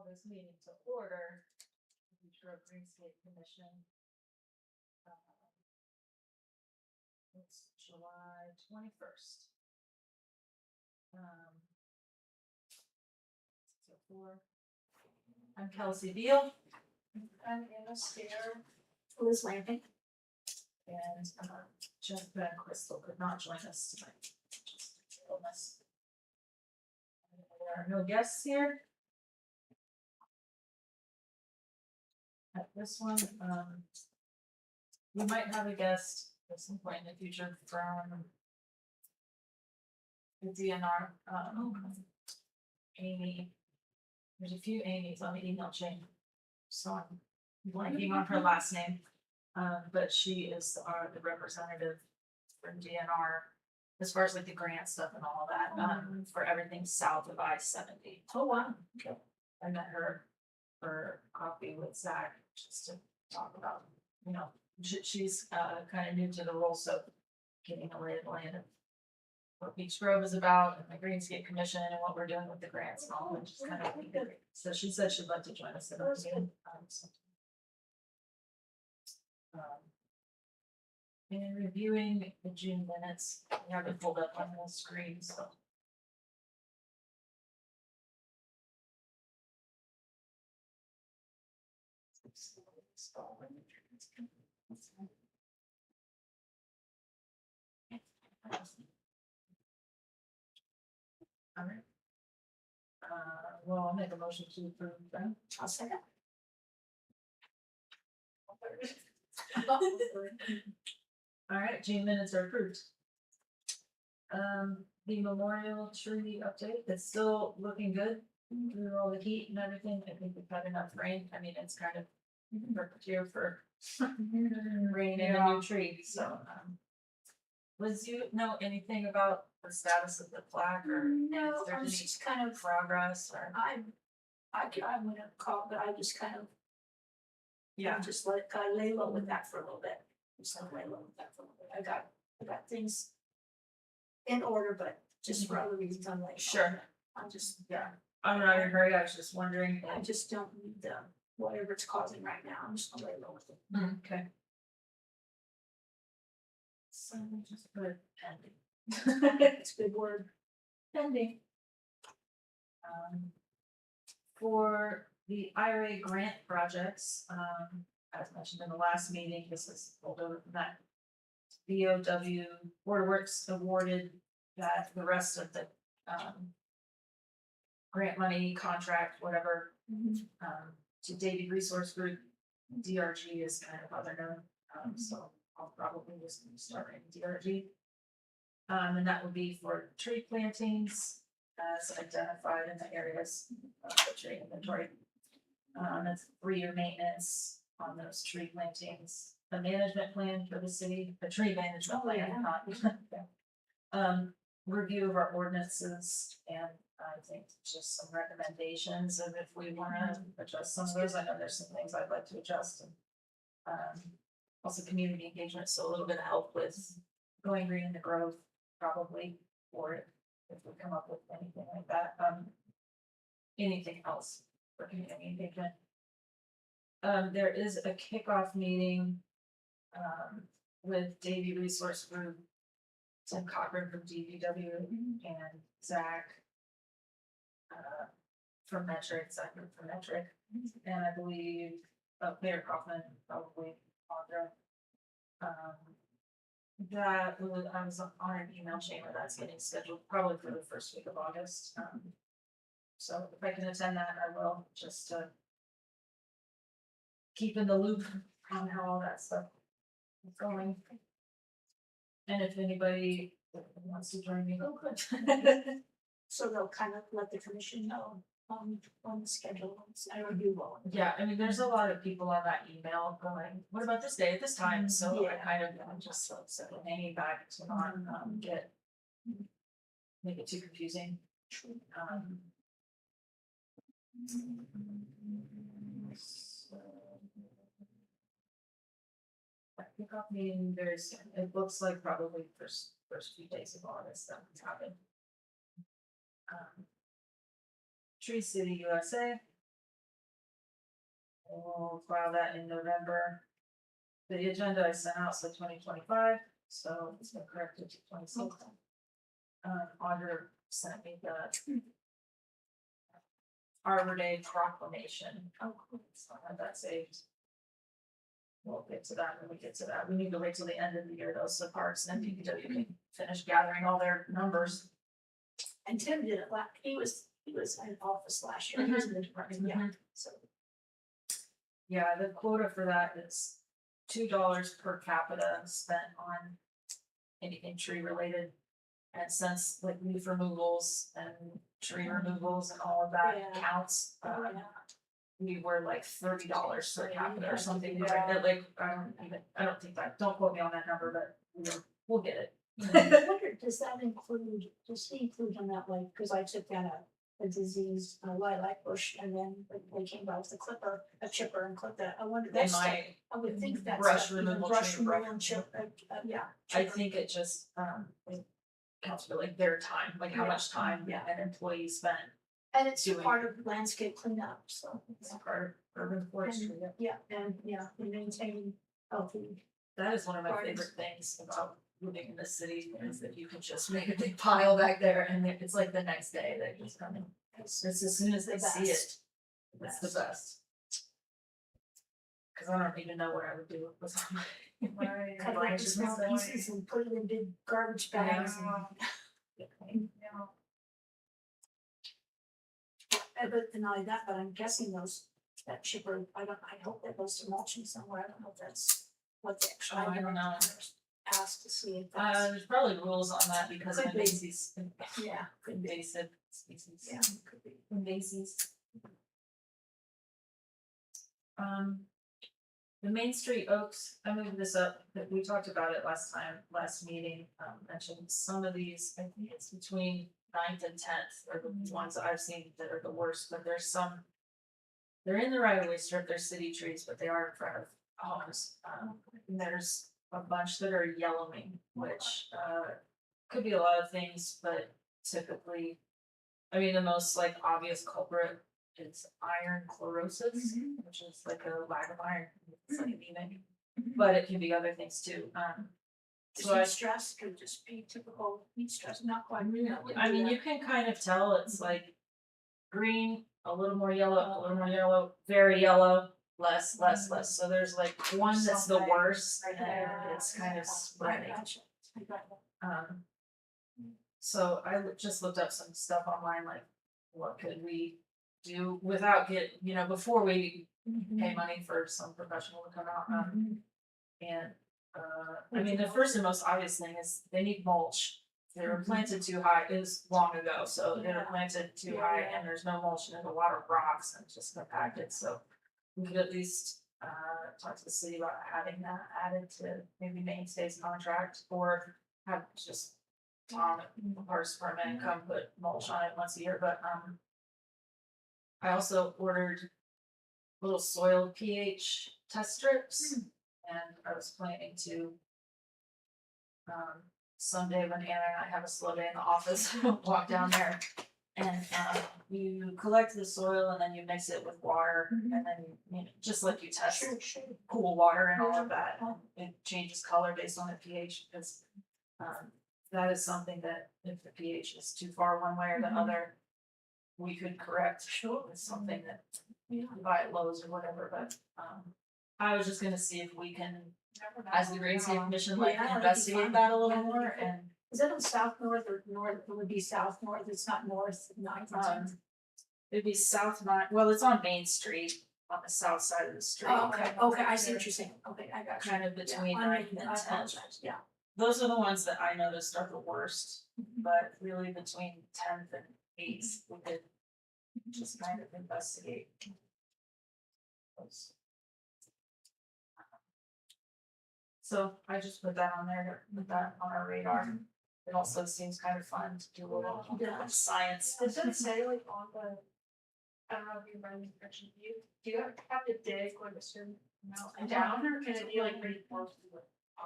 this meeting to order. Future Greenscape Commission. It's July 21st. I'm Kelsey Beal. I'm Anna Stair, Liz Lamping. And Jessica and Crystal could not join us tonight. Just illness. There are no guests here. At this one, we might have a guest at some point in the future from the DNR. Amy. There's a few Amy's on the email chain, so I'm blanking on her last name. But she is the representative from DNR as far as like the grant stuff and all of that, for everything south of I-70. Oh, wow. Okay. I met her for coffee with Zach just to talk about, she's kind of new to the role, so getting a lay of the land of what Beach Grove is about and the Greenscape Commission and what we're doing with the grants and all, which is kind of good. So she said she'd like to join us in the meeting. And reviewing the June minutes, we have it pulled up on the screen, so. All right. Well, I'll make a motion to approve them. I'll second. All right, June minutes are approved. The memorial tree update, it's still looking good through all the heat and everything. I think we've had enough rain. I mean, it's kind of perfect here for rain and a new tree, so. Liz, you know anything about the status of the plaque or No, if there's I was any just kind of, progress or? I wouldn't call, but I just kind of, Yeah, just let it kind of lay low with that for a little bit. Just let it lay low with that for a little bit. I got things in order, but just for other reasons I'm like. Sure. I'm just, yeah. I'm not in a hurry. I was just wondering. I just don't need the, whatever it's causing right now, I'm just gonna lay low with it. Okay. So we just put pending. It's a good word. Pending. For the IRA grant projects, as mentioned in the last meeting, this is pulled over from that. BOW Board of Works awarded that the rest of the grant money, contract, whatever, to Davy Resource Group. DRG is kind of how they're known, so I'll probably just start in DRG. And that would be for tree plantings as identified in the areas of the tree inventory. That's 3-year maintenance on those tree plantings, the management plan for the city, the tree management plan, not review of our ordinances, and I think just some recommendations of if we wanna adjust some of those. I know there's some things I'd like to adjust, and also community engagement, so a little bit of help with going green in the grove, probably, or if we come up with anything like that. Anything else for community engagement. There is a kickoff meeting with Davy Resource Group, Tim Cochran from DPW, and Zach from Metric, and I believe Mayor Kaufman, probably Audra. That was, I was on an email chain where that's getting scheduled probably for the first week of August. So if I can attend that, I will, just to keep in the loop on how all that stuff is going. And if anybody wants to join me, oh, good. So they'll kind of let the commission know on the schedule, I review will. Yeah, I mean, there's a lot of people on that email going, what about this day at this time? So I Yeah. kind of just hanging back to not make it too confusing. So, I think I'll mean it looks like probably first few days of August that would happen. Tree City USA, We'll file that in November. The agenda I sent out said 2025, so it's been corrected to 26. Auditor sent me the Arbor Day proclamation. Oh, cool. So I have that saved. We'll get to that when we get to that. We need to wait till the end of the year though, so parks and DPW can finish gathering all their numbers. And Tim did it he was in office last year, he was in the department, yeah, so. Yeah, the quota for that is $2 per capita spent on anything tree related. And since like leaf removals and tree removals and all of that Yeah. counts, Yeah. we were like $30 per capita or something. Yeah. Like, I don't think that, don't quote me on that number, but we'll get it. I wonder, does he include on that, like, cause I took down a diseased lilac bush and then they came by with a chipper and clipped that, I wonder, They that's stuff, might, I would think that's. brush stuff, even removal, brush tree removal brush and chip, yeah. I chipper. think it just, it counts for like their time, like how Yeah. much time Yeah. an employee spent. And it's doing- part of landscape cleanup, so. It's part of urban forestry. Yeah, and maintaining healthy. That is one of my Gardens. favorite things about living in the city is that you can just make a big pile back there and it's like the next day they just come in. It's as soon as they see it, it's the best. Cause I don't even know what I would do with some. Cut it into small pieces and put it in big garbage bags but not only that, but I'm guessing that chipper, I hope that goes to mulching somewhere, I don't know if that's what the actual. I don't know. Ask to see if that's, There's probably rules on that because of Could be. invasive, invasive species. yeah, could be. Invasives. The Main Street Oaks, I moved this up, that we talked about it last meeting, mentioned some of these, I think it's between 9th and 10th are the ones that I've seen that are the worst, but there's some. They're in the right of way strip, they're city trees, but they are in front of homes, and there's a bunch that are yellowing, which, could be a lot of things, but typically. I mean, the most like obvious culprit is iron chlorosis, which is like a lack of iron, it's like anemic, but it can be other things too, so Heat stress could just be typical heat stress, not quite. I mean, you can kind of tell it's like green, a little more yellow, very yellow, less, so there's like one that's the worst, and it's kind of spreading. So I just looked up some stuff online, like what could we do without before we pay money for some professional to come out, and I mean, the first and most obvious thing is they need mulch. They were planted too high, it was long ago, so they were planted too high and there's no mulch and there's a lot of rocks and just compacted, so. We could at least talk to the city about having that added to maybe Mainstay's contract or have just Tom, the parks department, come put mulch on it once a year, but I also ordered little soil pH test strips and I was planning to someday when Anna and I have a slow day in the office, walk down there and you collect the soil and then you mix it with water and then just like you test cool water and all of that, it changes color based on the pH because that is something that if the pH is too far one way or the other, we could correct with something that you buy at Lowe's or whatever, but I was just gonna see if we can, as the Greenscape Commission, like investigate that a little more and. Is that on south north or north, it would be south north, it's not north, ninth or tenth? It'd be South well, it's on Main Street, on the south side of the street. Oh, okay, I see what you're saying, okay, I got you. Kind of between Yeah, 9th and I 10th. apologize, yeah. Those are the ones that I noticed are the worst, but really between 10th and 8th, we could just kind of investigate. So I just put that on there, to put that on our radar. It also seems kind of fun to do a little science. Does it say like on the, I don't know if you remember mentioned, do you have to dig like a certain amount down or can it be like pretty close to it?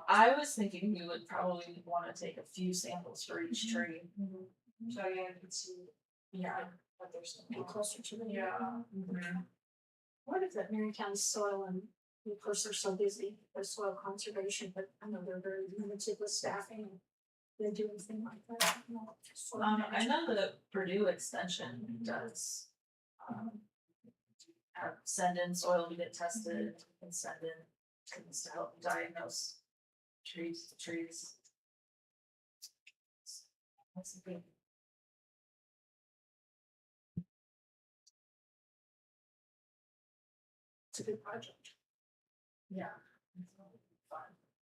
I was thinking we would probably wanna take a few samples for each tree. So yeah, you can see, Yeah. what there's. Be closer to the. Yeah. What is that, Marytown Soil and, of course, they're so busy with soil conservation, but I know they're very limited with staffing. They do anything like that. No, soil I management. know that Purdue Extension does, send in soil to get tested and send in things to help diagnose trees. That's the thing. It's a good project. Yeah. It's really fun.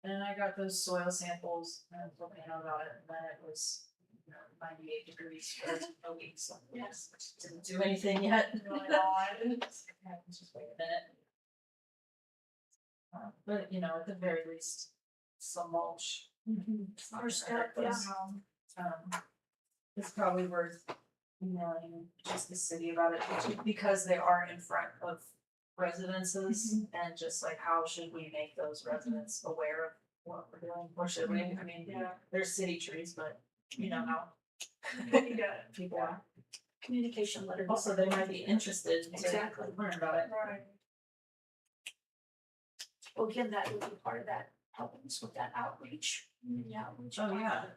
And I got those soil samples and told me about it, and then it was, 98 degrees for a week, so Yes. didn't do anything yet. Really odd. Yeah, just wait a minute. But at the very least, some mulch. First step, yeah. It's probably worth emailing just the city about it, because they are in front of residences, and just like, how should we make those residents aware of what we're doing, or should we, I mean, Yeah. there's city trees, but you know how Yeah. people are. Communication letter. Also, they might be interested to Exactly. learn about it. Right. Well, again, that would be part of that, helping us with that outreach. Yeah. Oh, yeah.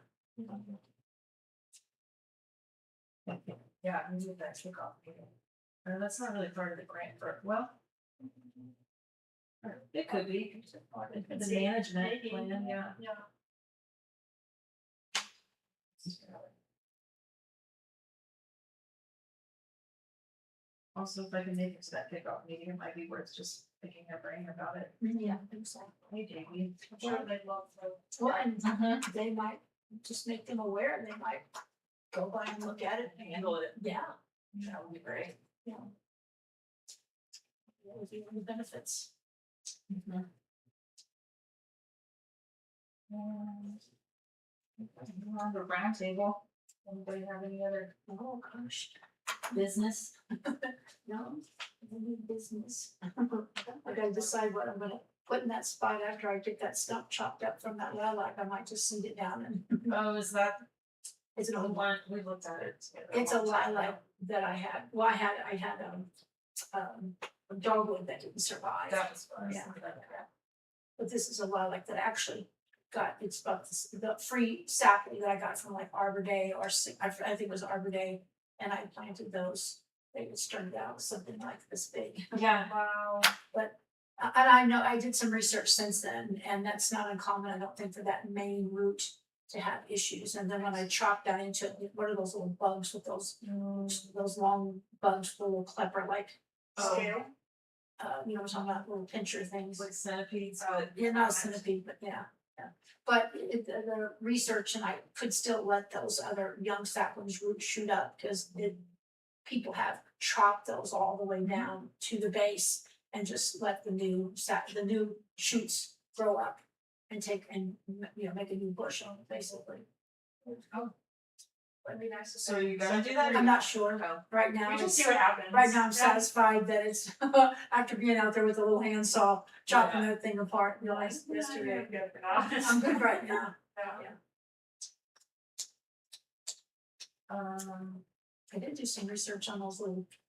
Yeah, we did that kickoff meeting. That's not really part of the grant for, well. It could be, the management Maybe. plan, yeah. Yeah. Also, if I can make it to that kickoff meeting, it might be worth just picking their brain about it. Yeah, exactly. Hey, Jamie. I'm sure they'd love to. Well, and they might just make them aware, they might go by and look at it and Handle it, yeah. that would be great. What would be the benefits? On the round table, anybody have any other Oh, gosh, business? no, any business. I gotta decide what I'm gonna put in that spot after I get that stump chopped up from that lilac, I might just seed it down and Oh, is that it's an the old one. one, we looked at it together. It's a long time ago. lilac that I had, well, I had a dogwood that didn't survive. That was fun. Yeah. But this is a lilac that actually got, it's about the free sapling that I got from like Arbor Day I think it was Arbor Day. And I planted those, they just turned out something like this big. Yeah. Wow. And I know, I did some research since then, and that's not uncommon, I don't think, for that main root to have issues. And then when I chopped down into it, what are those little bugs with those long bugs, the little clever, like, Scale. you know, what I'm talking about, little pincher things. Like centipedes, Oh, but Yeah, not a centipede, but yeah. But the research, and I could still let those other young saplings root shoot up, because people have chopped those all the way down to the base and just let the new shoots grow up and make a new bush on it, basically. That'd be nice to so see. you gotta do that? I'm not sure, Oh. right now, We just it's- see what happens. right now I'm Yeah. satisfied that it's, after being out there with a little handsaw, chopping that thing apart, realized Yeah, yesterday. I'm good for now. I'm good right now. Yeah. I did do some research on those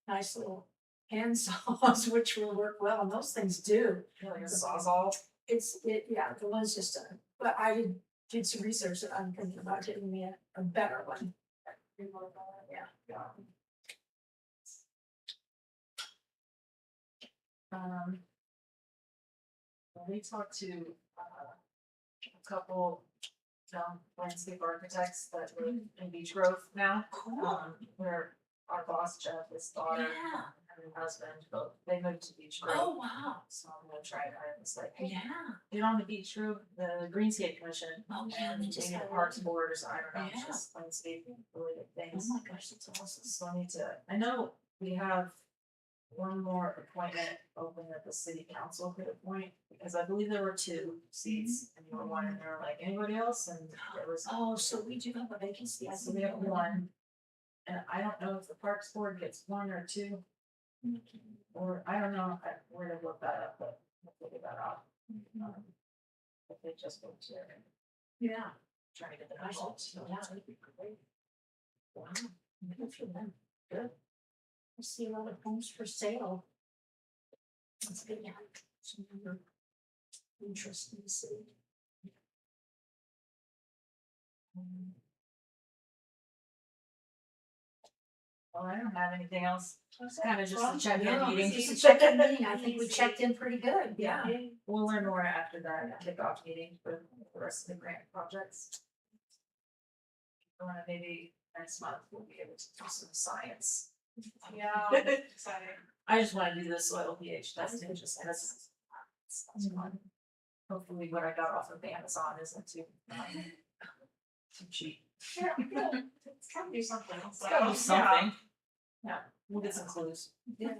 nice little hand saws, which will work well, and those things do. Like a sawzall. Yeah, the one's just but I did some research that I'm thinking about getting me a better one. Yeah. We talked to a couple landscape architects that live in Beech Grove now. Cool. Where our boss Jeff, his daughter, Yeah. and her husband, both, they moved to Beech Grove. Oh, wow. So I'm gonna try it, I was like, hey, Yeah. get on the Beech Grove, the Greenscape Commission. Oh, yeah, And they just maybe had the Parks one. Board or something, I don't know, Yeah. just landscape related Oh things. my gosh, that's awesome. So I need to, I know we have one more appointment open that the city council could appoint, because I believe there were 2 seats, and you were one, and they were like, anybody else, and there was. Oh, so we do have a vacancy. I So see. we have 1, and I don't know if the Parks Board gets 1 or 2, or I don't know where to look that up, but we'll figure that out. If they just go to Yeah. try to get the Gosh, results. yeah, that'd be great. Wow, good for them. Good. I see a lot of homes for sale. It's been some other interesting to see. Well, I don't have anything else. It's kind of just a check-in Yeah, meeting. just a check-in meeting, I think we checked in pretty good, yeah. We'll learn more after that kickoff meeting for the rest of the grant projects. Maybe next month we'll be able to do some science. Yeah, exciting. I just wanna do the soil pH testing just because it's fun. Hopefully what I got off of Amazon isn't too cheap. Yeah, good. It's gotta do something. It's gotta be something. Yeah, we'll get some clues. Yeah.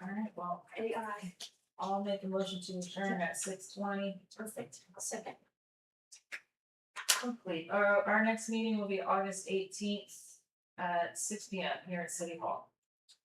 Alright, well, AI, I'll make a motion to adjourn at 6:20. perfect, second. Complete. Our next meeting will be August 18th at 6 p.m. here at City Hall.